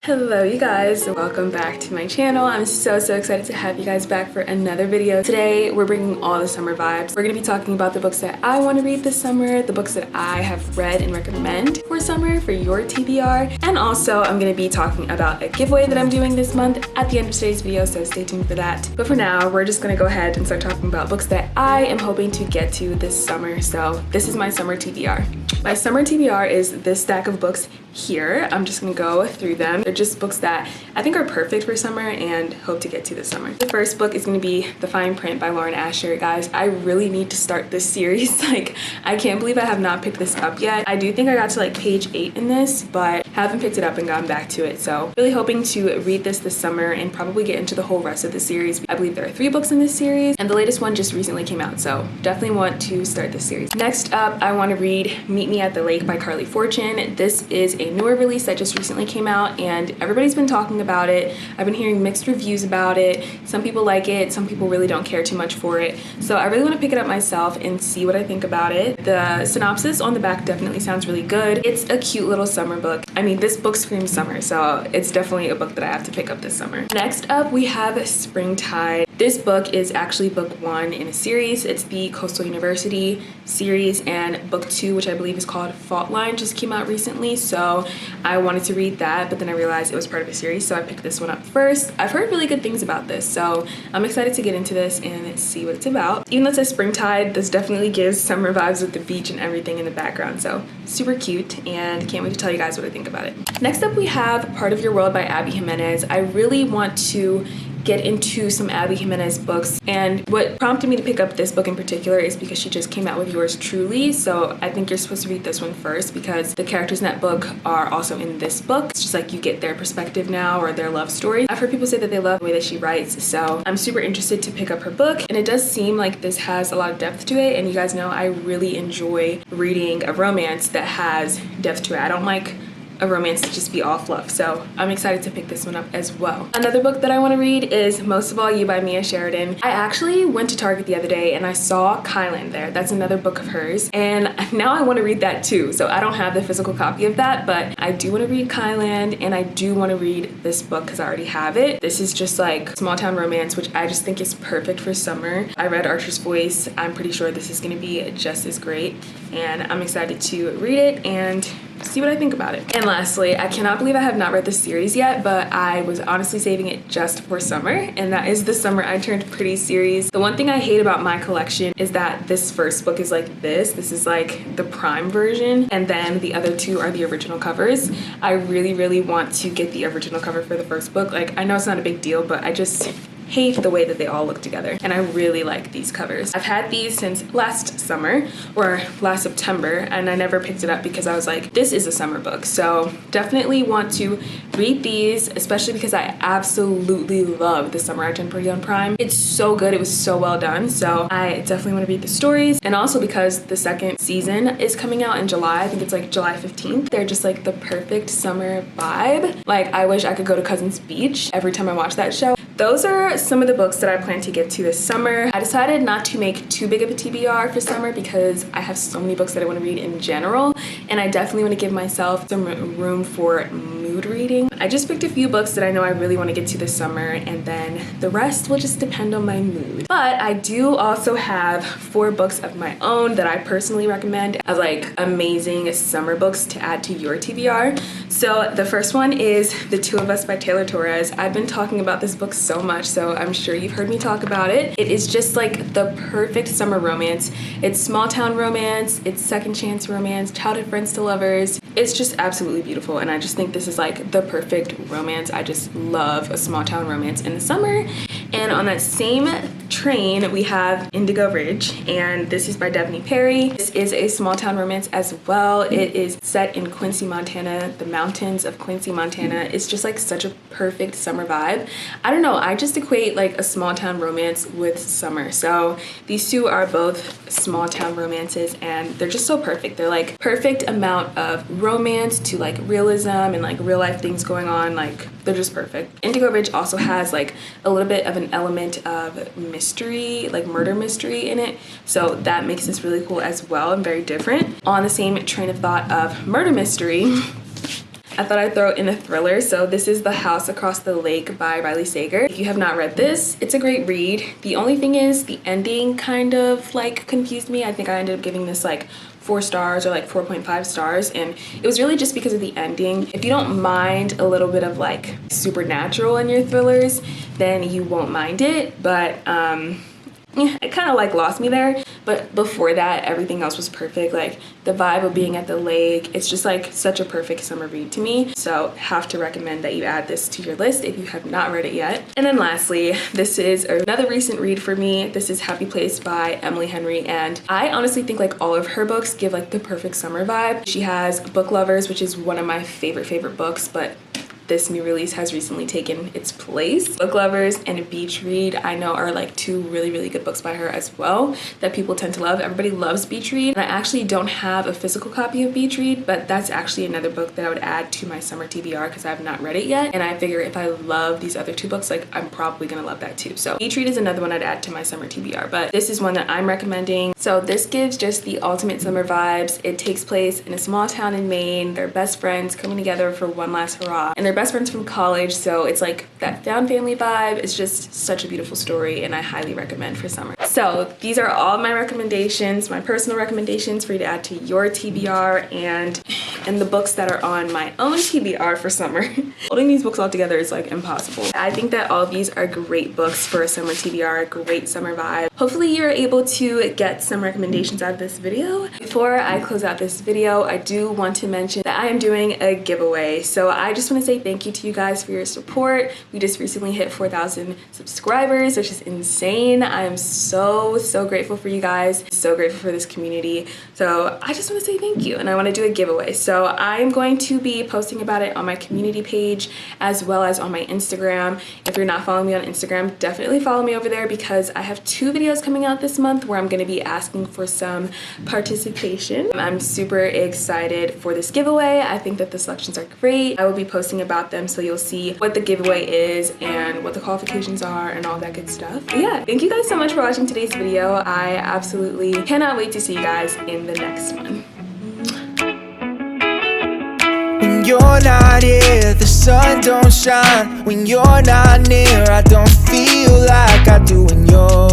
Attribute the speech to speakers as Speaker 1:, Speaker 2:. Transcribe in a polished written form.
Speaker 1: Hello you guys, welcome back to my channel. I'm so excited to have you guys back for another video. Today we're bringing all the summer vibes. We're going to be talking about the books that I want to read this summer, the books that I have read and recommend for summer for your TBR, and also I'm going to be talking about a giveaway that I'm doing this month at the end of today's video, so stay tuned for that. But for now, we're just going to go ahead and start talking about books that I am hoping to get to this summer. So this is my summer TBR. My summer TBR is this stack of books here. I'm just gonna go through them. They're just books that I think are perfect for summer and hope to get to this summer. The first book is gonna be The Fine Print by Lauren Asher. Guys, I really need to start this series. Like, I can't believe I have not picked this up yet. I do think I got to like page 8 in this, but haven't picked it up and gone back to it. So really hoping to read this summer and probably get into the whole rest of the series. I believe there are 3 books in this series and the latest one just recently came out, so definitely want to start this series. Next up, I want to read Meet Me at the Lake by Carley Fortune. This is a newer release that just recently came out and everybody's been talking about it. I've been hearing mixed reviews about it. Some people like it, some people really don't care too much for it. So I really want to pick it up myself and see what I think about it. The synopsis on the back definitely sounds really good. It's a cute little summer book. I mean, this book screams summer, so it's definitely a book that I have to pick up this summer. Next up, we have Springtide. This book is actually book 1 in a series. It's the Coastal University series, and book 2, which I believe is called Fault Line, just came out recently. So I wanted to read that, but then I realized it was part of a series, so I picked this one up first. I've heard really good things about this, so I'm excited to get into this and see what it's about. Even though it says Springtide, this definitely gives summer vibes with the beach and everything in the background, so super cute, and can't wait to tell you guys what I think about it. Next up, we have Part of Your World by Abby Jimenez. I really want to get into some Abby Jimenez books, and what prompted me to pick up this book in particular is because she just came out with Yours Truly. So I think you're supposed to read this one first because the characters in that book are also in this book. It's just like you get their perspective now, or their love story. I've heard people say that they love the way that she writes, so I'm super interested to pick up her book, and it does seem like this has a lot of depth to it, and you guys know I really enjoy reading a romance that has depth to it. I don't like a romance to just be all fluff, so I'm excited to pick this one up as well. Another book that I want to read is Most of All You by Sheridan. I actually went to Target the other day and I saw Kylan there. That's another book of hers, and now I want to read that too. So I don't have the physical copy of that, but I do want to read Kylan, and I do want to read this book because I already have it. This is just like small town romance, which I just think is perfect for summer. I read Archer's Voice. I'm pretty sure this is going to be just as great, and I'm excited to read it and see what I think about it. And lastly, I cannot believe I have not read this series yet, but I was honestly saving it just for summer, and that is the Summer I Turned Pretty series. The one thing I hate about my collection is that this first book is like this. This is like the prime version, and then the other 2 are the original covers. I really want to get the original cover for the first book. Like, I know it's not a big deal, but I just hate the way that they all look together, and I really like these covers. I've had these since last summer or last September, and I never picked it up because I was like, this is a summer book. So definitely want to read these, especially because I absolutely love The Summer I Turned Pretty on Prime. It's so good. It was so well done, so I definitely want to read the stories. And also because the second season is coming out in July. I think it's like July 15th. They're just like the perfect summer vibe. Like, I wish I could go to Cousins Beach every time I watch that show. Those are some of the books that I plan to get to this summer. I decided not to make too big of a TBR for summer because I have so many books that I want to read in general, and I definitely want to give myself some room for mood reading. I just picked a few books that I know I really want to get to this summer, and then the rest will just depend on my mood. But I do also have 4 books of my own that I personally recommend as like amazing summer books to add to your TBR. So the first one is The Two of Us by Taylor Torres. I've been talking about this book so much, so I'm sure you've heard me talk about it. It is just like the perfect summer romance. It's small town romance, it's second chance romance, childhood friends to lovers. It's just absolutely beautiful, and I just think this is like the perfect romance. I just love a small town romance in the summer. And on that same train, we have Indigo Ridge, and this is by Devney Perry. This is a small town romance as well. It is set in Quincy, Montana, the mountains of Quincy, Montana. It's just like such a perfect summer vibe. I don't know, I just equate like a small town romance with summer. So these 2 are both small town romances, and they're just so perfect. They're like perfect amount of romance to like realism and like real life things going on. Like, they're just perfect. Indigo Ridge also has like a little bit of an element of mystery, like murder mystery in it, so that makes this really cool as well and very different. On the same train of thought of murder mystery, I thought I'd throw in a thriller. So this is The House Across the Lake by Riley Sager. If you have not read this, it's a great read. The only thing is the ending kind of like confused me. I think I ended up giving this like 4 stars or like 4.5 stars, and it was really just because of the ending. If you don't mind a little bit of like supernatural in your thrillers, then you won't mind it, but it kind of like lost me there. But before that, everything else was perfect. Like the vibe of being at the lake, it's just like such a perfect summer read to me. So have to recommend that you add this to your list if you have not read it yet. And then lastly, this is another recent read for me. This is Happy Place by Emily Henry, and I honestly think like all of her books give like the perfect summer vibe. She has Book Lovers, which is one of my favorite books, but this new release has recently taken its place. Book Lovers and Beach Read I know are like 2 really good books by her as well that people tend to love. Everybody loves Beach Read, and I actually don't have a physical copy of Beach Read, but that's actually another book that I would add to my summer TBR because I have not read it yet, and I figure if I love these other 2 books, like I'm probably gonna love that too. So Beach Read is another one I'd add to my summer TBR, but this is one that I'm recommending. So this gives just the ultimate summer vibes. It takes place in a small town in Maine. They're best friends coming together for one last hurrah, and they're best friends from college, so it's like that found family vibe. It's just such a beautiful story, and I highly recommend for summer. So these are all my recommendations, my personal recommendations for you to add to your TBR, and the books that are on my own TBR for summer. Holding these books all together is like impossible. I think that all of these are great books for a summer TBR, great summer vibe. Hopefully you're able to get some recommendations out of this video. Before I close out this video, I do want to mention that I am doing a giveaway. So I just want to say thank you to you guys for your support. We just recently hit 4,000 subscribers, which is insane. I am so grateful for you guys, so grateful for this community. So I just want to say thank you, and I want to do a giveaway. So I'm going to be posting about it on my community page as well as on my Instagram. If you're not following me on Instagram, definitely follow me over there because I have 2 videos coming out this month where I'm going to be asking for some participation. I'm super excited for this giveaway. I think that the selections are great. I will be posting about them, so you'll see what the giveaway is and what the qualifications are and all that good stuff. But yeah, thank you guys so much for watching today's video. I absolutely cannot wait to see you guys in the next one.
Speaker 2: When you're not here, the sun don't shine. When you're not near, I don't feel like I do when you're